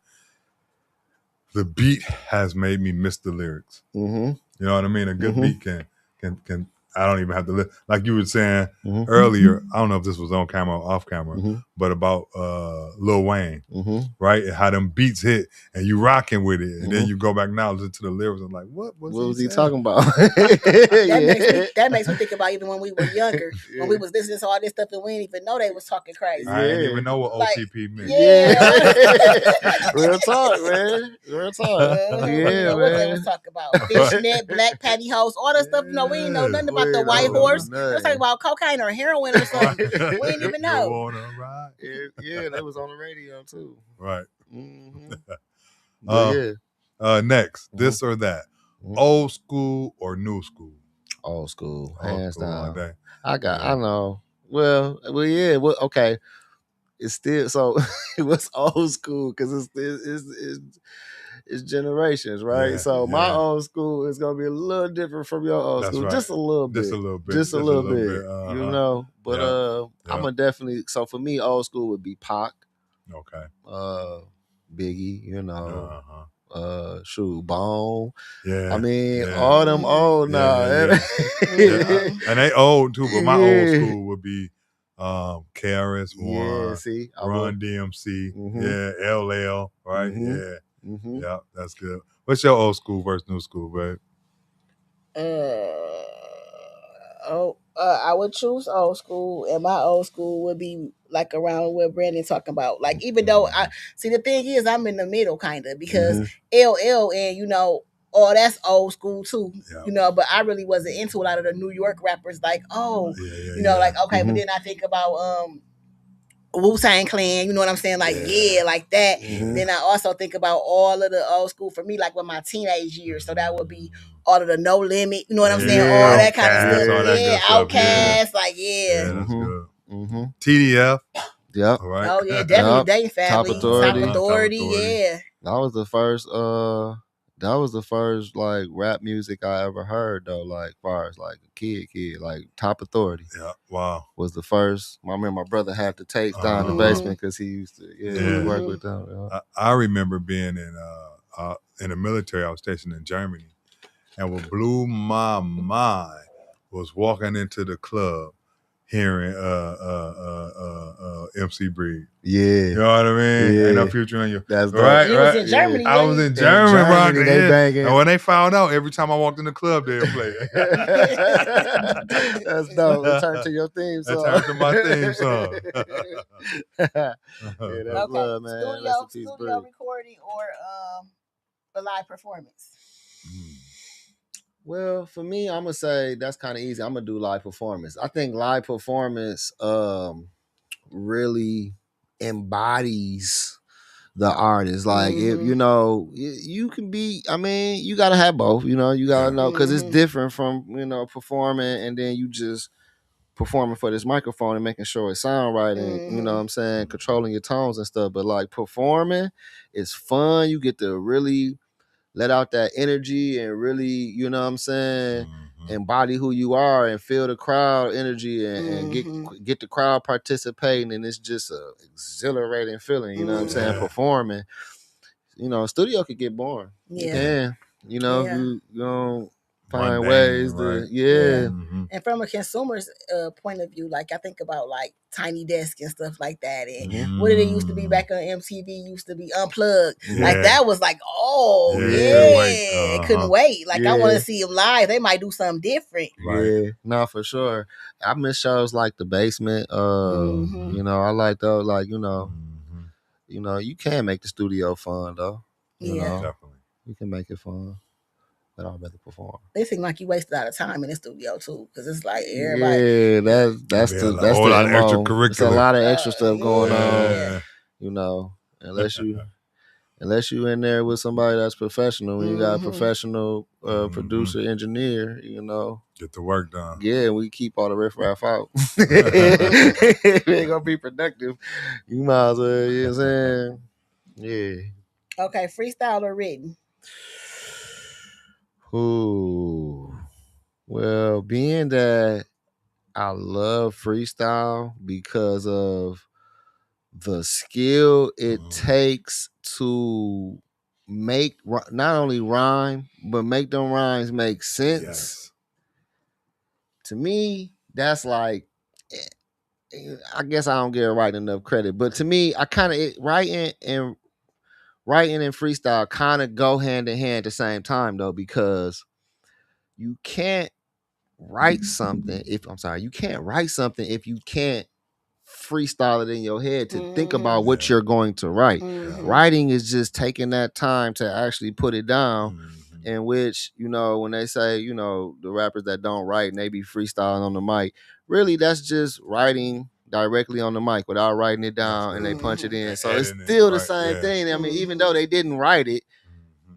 the beat has made me miss the lyrics. You know what I mean? A good beat can. I don't even have to listen. Like you were saying earlier, I don't know if this was on camera or off camera, but about Lil Wayne, right? And how them beats hit and you rocking with it. And then you go back now, listen to the lyrics and like, what was he talking about? That makes me think about even when we were younger, when we was listening to all this stuff and we didn't even know they was talking crazy. I didn't even know what OTP meant. Real talk, man. Real talk. What they was talking about. Fishnet, black pantyhose, all that stuff. No, we didn't know nothing about the white horse. They was talking about cocaine or heroin or something. We didn't even know. Yeah, that was on the radio too. Right. Next, this or that. Old school or new school? Old school, hands down. Day. I know. Well, yeah. Well, okay. It's still so. It was old school because it's generations, right? So my old school is gonna be a little different from your old school, right. just a little bit, just a little bit. You know. But I'm gonna definitely. So for me, old school would be Pac. Okay. Biggie, you know. Bone. Yeah. I mean, all them old now. And they old too, but my old school would be KRS One, Run DMC, LL, right? Yeah, that's good. What's your old school versus new school, babe? I would choose old school, and my old school would be like around what Brandon talking about. Like, even though the thing is, I'm in the middle kind of because LL and that's old school too, but I really wasn't into a lot of the New York rappers. Like, like okay, but then I think about Wu-Tang Clan, you know what I'm saying? Like, like that. Then I also think about all of the old school for me, like with my teenage years. So that would be all of the No Limit, you know what I'm saying? All that kind of stuff. Outkast, like, that's good. TDF. Yep. All right. Oh, yeah, definitely Dayton Family. Top Authority. Top Authority, yeah. That was the first like rap music I ever heard though, like far as like a kid, like Top Authority. Yeah, wow. Was the first. I remember my brother had the tapes down in the basement because he used to work with them. I remember being in the military. I was stationed in Germany, and what blew my mind was walking into the club hearing MC Breed. Yeah. You know what I mean? Yeah. Ain't no future in you. That's right. You was in Germany. I was in Germany. They banging. And when they found out, every time I walked in the club, they'd play it. That's dope. It turned to your theme song. It turned to my theme song. That's love, man. Studio recording or a live performance? Well, for me, I'm gonna say that's kind of easy. I'm gonna do live performance. I think live performance really embodies the artist. Like, if you can be. I mean, you gotta have both. You gotta know because it's different from performing and then you just performing for this microphone and making sure it sound right and you know what I'm saying, controlling your tones and stuff. But like performing is fun. You get to really let out that energy and really, you know what I'm saying, embody who you are and feel the crowd energy and get the crowd participating, and it's just a exhilarating feeling, you know what I'm saying, performing. Studio could get boring. Yeah. You know. find ways to, right? yeah. And from a consumer's point of view, like I think about like Tiny Desk and stuff like that. And what did it used to be back on MTV? Used to be Unplugged. Like that was like, oh yeah, couldn't wait. Like I want to see them live. They might do something different. Yeah, no, for sure. I miss shows like The Basement. You know, I like those. Like you know, you can make the studio fun though. You know, definitely. You can make it fun. But I'd rather perform. They seem like you wasted a lot of time in the studio too, because it's like everybody. Yeah, that's the extracurricular. It's a lot of extra stuff going on. You know, unless you in there with somebody that's professional, when you got a professional producer, engineer, you know, get the work done. Yeah, we keep all the riffraff out. If it ain't gonna be productive, you might as well. You know what I'm saying? Yeah. Okay, freestyle or written? Ooh. Well, being that I love freestyle because of the skill it takes to make not only rhyme, but make them rhymes make sense. Yes. To me, that's like, I guess I don't give writing enough credit, but to me, I kind of writing and freestyle kind of go hand in hand at the same time though, because you can't write something if you can't write something if you can't freestyle it in your head to think about what you're going to write. Writing is just taking that time to actually put it down, in which, you know, when they say, you know, the rappers that don't write and they be freestyling on the mic, really that's just writing directly on the mic without writing it down, and they punch it in. So it's still the same thing. I mean, even though they didn't write it,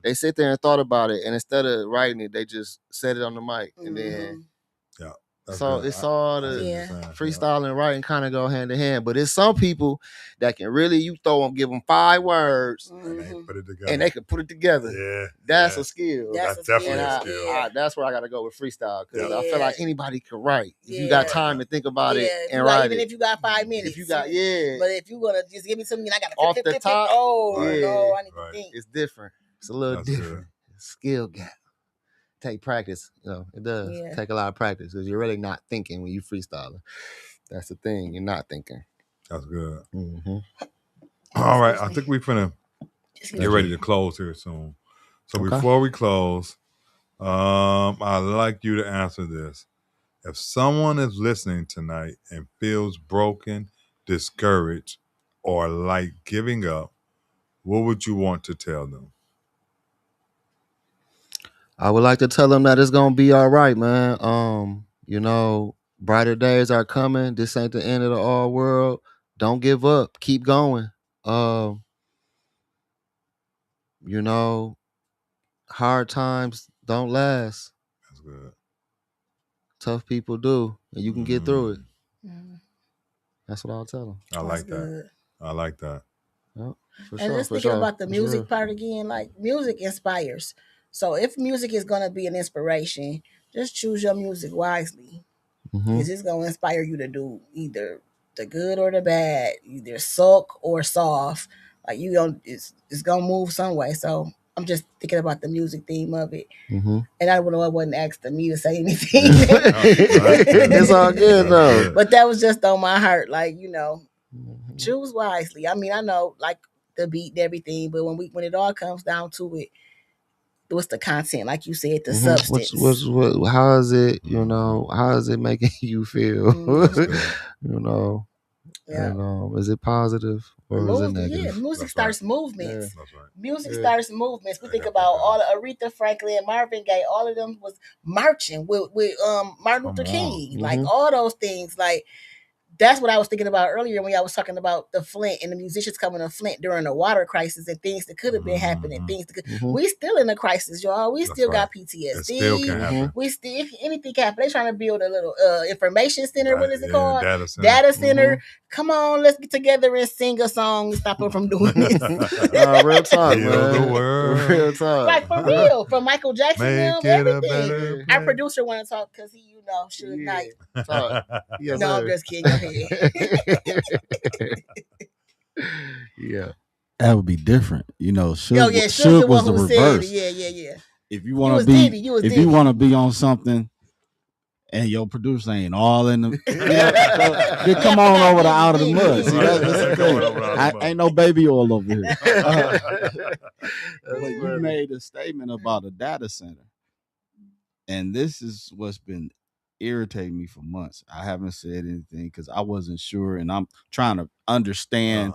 they sit there and thought about it, and instead of writing it, they just said it on the mic, and then so good. It's all the freestyle and writing kind of go hand in hand. But it's some people that can really, you give them 5 words and they put it together, and they can put it together. Yeah, that's a skill. That's definitely a skill. That's where I got to go with freestyle, because I feel like anybody can write if you got time to think about it and write even it. if you got 5 minutes, if you got but if you gonna just give me something, I got to off the top. No, I need to think. It's different. It's a little different. Skill gap. Take practice, you know, it does take a lot of practice, because you're really not thinking when you freestyling. That's the thing, you're not thinking. That's good. All right, I think we're finna get ready to close here soon. So before we close, I'd like you to answer this. If someone is listening tonight and feels broken, discouraged, or like giving up, what would you want to tell them? I would like to tell them that it's gonna be all right, man. You know, brighter days are coming. This ain't the end of the all world. Don't give up. Keep going. You know, hard times don't last. That's good. Tough people do, and you can get through it. That's what I'll tell them. I like that. I like that. Yep, and just thinking about the music part again, like music inspires. So if music is going to be an inspiration, just choose your music wisely. Because it's going to inspire you to do either the good or the bad, either sulk or soft. Like it's going to move some way. So I'm just thinking about the music theme of it. And I wasn't asking me to say anything. It's all good though. But that was just on my heart. Like, you know, choose wisely. I mean, I know like the beat and everything, but when it all comes down to it, what's the content, like you said, the substance. How is it, you know, how is it making you feel? You know, and is it positive or is it negative? Yeah, music starts movements. Music starts movements. We think about all of Aretha Franklin, Marvin Gaye, all of them was marching with Martin Luther King. Like all those things, like that's what I was thinking about earlier when I was talking about the Flint and the musicians coming to Flint during the water crisis and things that could have been happening. Things that could, we still in a crisis, y'all. We still got PTSD. It still can happen. We still, if anything can happen. They're trying to build a little information center. What is it called? Data center. Come on, let's get together and sing a song and stop them from doing this. Real talk, man. Real talk. Like for real, from Michael Jackson, everything. Our producer want to talk because he, you know, Suge Knight. Yes, no, I'm just kidding. Go ahead. Yeah, that would be different. You know, Suge was the reverse. Yeah. if you want to be, if Diddy. you want to be on something, and your producer ain't all in the, then come on over to Out of the Mud. See, that's the thing. Ain't no baby oil over here. But you made a statement about a data center, and this is what's been irritating me for months. I haven't said anything because I wasn't sure, and I'm trying to understand.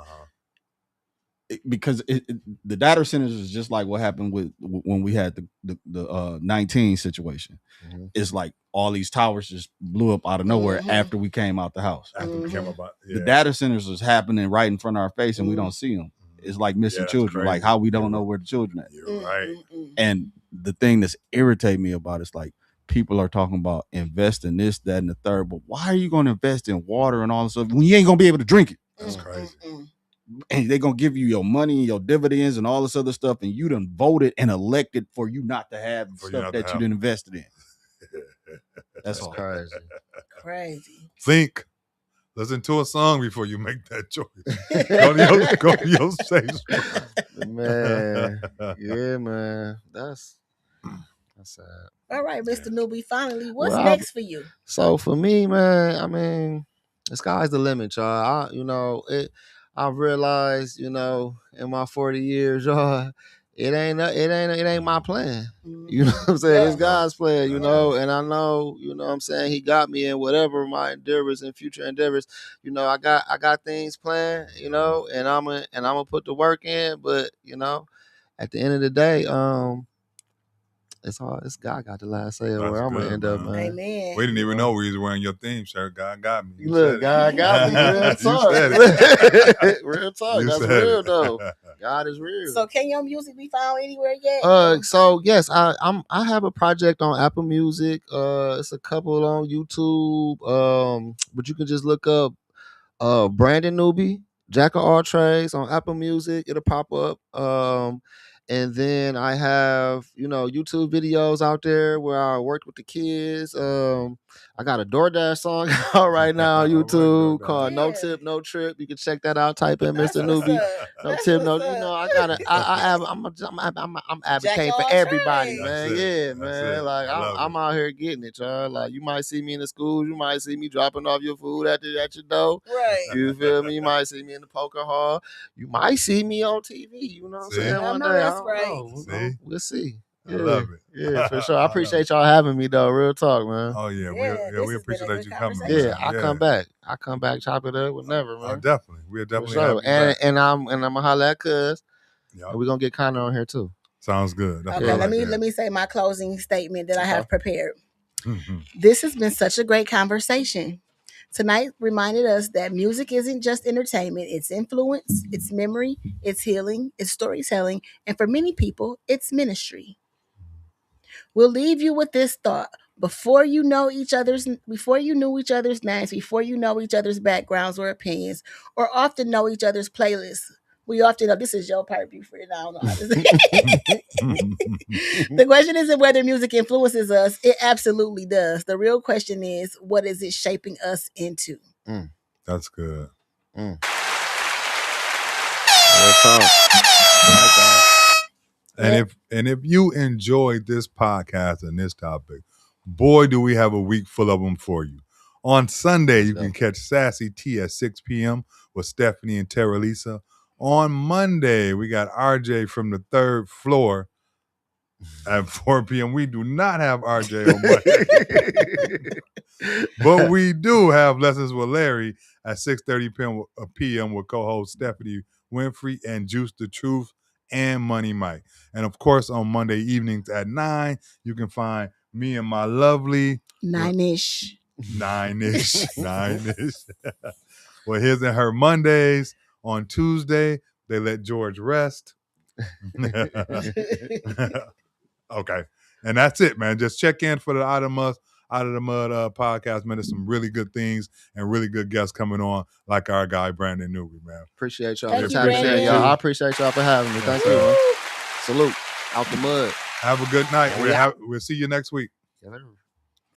Because the data centers is just like what happened with when we had the 19 situation. Mm-hmm. It's like all these towers just blew up out of nowhere after we came out the house. After we came about, the data centers is happening right in front of our face and we don't see them. It's like missing children, like how we don't know where the children at. You're right. And the thing that's irritating me about it's like people are talking about investing this, that, and the third, but why are you going to invest in water and all this stuff when you ain't going to be able to drink it? That's crazy. And they're going to give you your money and your dividends and all this other stuff, and you done voted and elected for you not to have stuff that you done invested in. That's crazy. Crazy. Think. Listen to a song before you make that choice. go to your safe spot. Man. Yeah, man. That's sad. All right, Mr. Nuby, finally, what's next for you? So for me, man, I mean, the sky's the limit, y'all. I've realized, in my 40 years, y'all, it ain't my plan. You know what I'm saying? Yeah. It's God's plan, and I know, what I'm saying, he got me in whatever my endeavors and future endeavors. I got things planned, and I'm gonna put the work in, but at the end of the day, it's God got the last say where I'm gonna end up, man. Amen. We didn't even know we was wearing your theme shirt. God got me. Look, God got me. Real talk. Real talk. That's real though. God is real. So can your music be found anywhere yet? So yes, I have a project on Apple Music. It's a couple on YouTube. But you can just look up Brandon Nuby, Jack of All Trades on Apple Music. It'll pop up. And then I have, YouTube videos out there where I worked with the kids. I got a DoorDash song out right now on YouTube called No Tip, No Trip. You can check that out. Type in Mr. Nuby. No tip, no. I'm advocating for everybody, man. Man. Like I'm out here getting it, y'all. Like you might see me in the schools. You might see me dropping off your food at your door. Right. You feel me? You might see me in the poker hall. You might see me on TV. You know what I'm saying? One day. That's right. We'll see. Yeah. I love it. Yeah, for sure. I appreciate y'all having me though. Real talk, man. Oh yeah, we appreciate you coming. Yeah, I come back. Chop it up whenever, man. Oh, definitely. We'll definitely have you back. And I'm gonna holler at Cuz. Yep. And we're gonna get Connor on here too. Sounds good. That's okay, let me say my closing statement that I have prepared. This has been such a great conversation. Tonight reminded us that music isn't just entertainment, it's influence, it's memory, it's healing, it's storytelling, and for many people, it's ministry. We'll leave you with this thought. Before you knew each other's names, before you know each other's backgrounds or opinions, or often know each other's playlists, we often know this is your part, Buford. I don't know how to say it. The question isn't whether music influences us. It absolutely does. The real question is, what is it shaping us into? That's good. Real talk. And if you enjoyed this podcast and this topic, boy, do we have a week full of them for you. On Sunday, you can catch Sassy T at 6 p.m. with Stephanie and Tara Lisa. On Monday, we got RJ from the third floor at 4 p.m. We do not have RJ on Monday. But we do have Lessons with Larry at 6:30 p.m. with co-host Stephanie Winfrey and Juice the Truth and Money Mike. And of course, on Monday evenings at 9, you can find me and my lovely 9-ish. Well, his and her Mondays. On Tuesday, they let George rest. Okay. And that's it, man. Just check in for the Out of the Mud podcast, man. There's some really good things and really good guests coming on, like our guy, Brandon Nuby, man. Appreciate y'all. I appreciate y'all for having me. Thank you, man. Salute. Out the mud. Have a good night. We'll see you next week. Yeah.